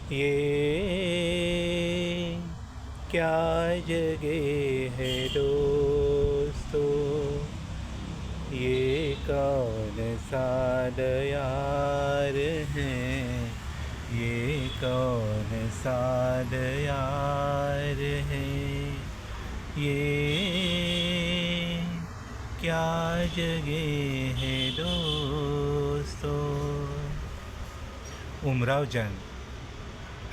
ये क्या जगह है दोस्तों, ये कौन सा दयार है, ये कौन सा दयार है, ये क्या जगह है दोस्तों। उमराव जान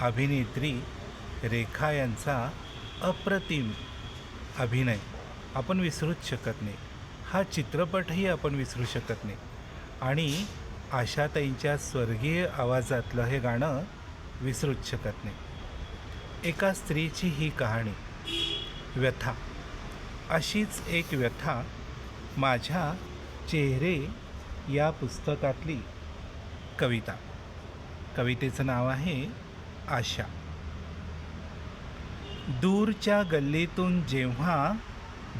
अभिनेत्री रेखा यांचा अप्रतिम अभिनय आपण विसरूच शकत नाही. हा चित्रपटही आपण विसरू शकत नाही. आणि आशाताईंच्या स्वर्गीय आवाजातलं हे गाणं विसरूच शकत नाही. एका स्त्रीची ही कहाणी, व्यथा. अशीच एक व्यथा माझ्या चेहरे या पुस्तकातली कविता. कवितेचं नाव आहे आशा. दूरच्या गल्लीतून जेव्हा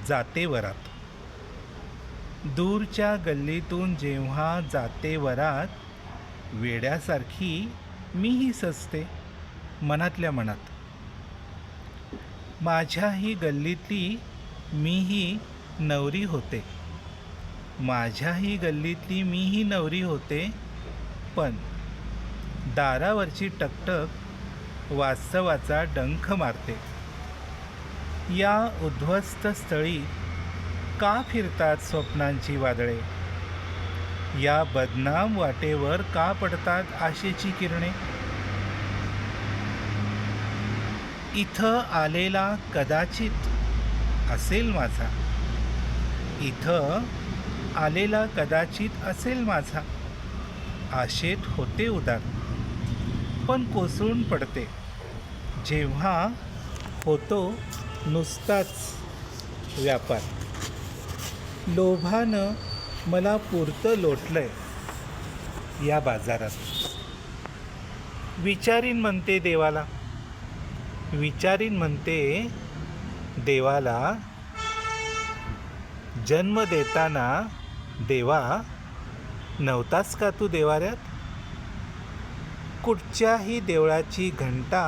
जाते वरात, दूरच्या गल्लीतून जेव्हा जाते वरात, वेड्यासारखी मीही सजते मनातल्या मनात. माझ्याही गल्लीतली मीही नवरी होते, माझ्याही गल्लीतली मीही नवरी होते. पण दारावरची टकटक वास्तवाचा डंख मारते. या उद्ध्वस्त स्थळी का फिरतात स्वप्नांची वादळे, या बदनाम वाटेवर का पडतात आशेची किरणे. इथं आलेला कदाचित असेल माझा, इथं आलेला कदाचित असेल माझा. आशेत होते उदार, पण कोसळून पडते जेव्हा होतो नुसताच व्यापार. लोभानं मला पुरतं लोटलंय या बाजारात. विचारीन म्हणते देवाला, विचारीन म्हणते देवाला, जन्म देताना देवा नव्हतास का तू देवाऱ्यात. कुठच्याही देवळाची घंटा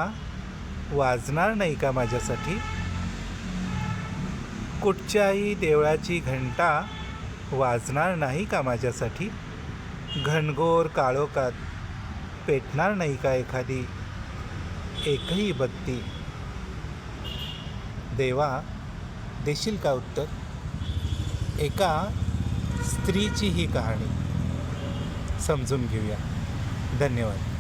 वाजणार नाही का माझ्यासाठी, कुठच्याही देवळाची घंटा वाजणार नाही का माझ्यासाठी. घनघोर काळोखात पेटणार नाही का एखादी एकही बत्ती. देवा देशील का उत्तर. एका स्त्रीची ही कहाणी समजून घेऊया. धन्यवाद.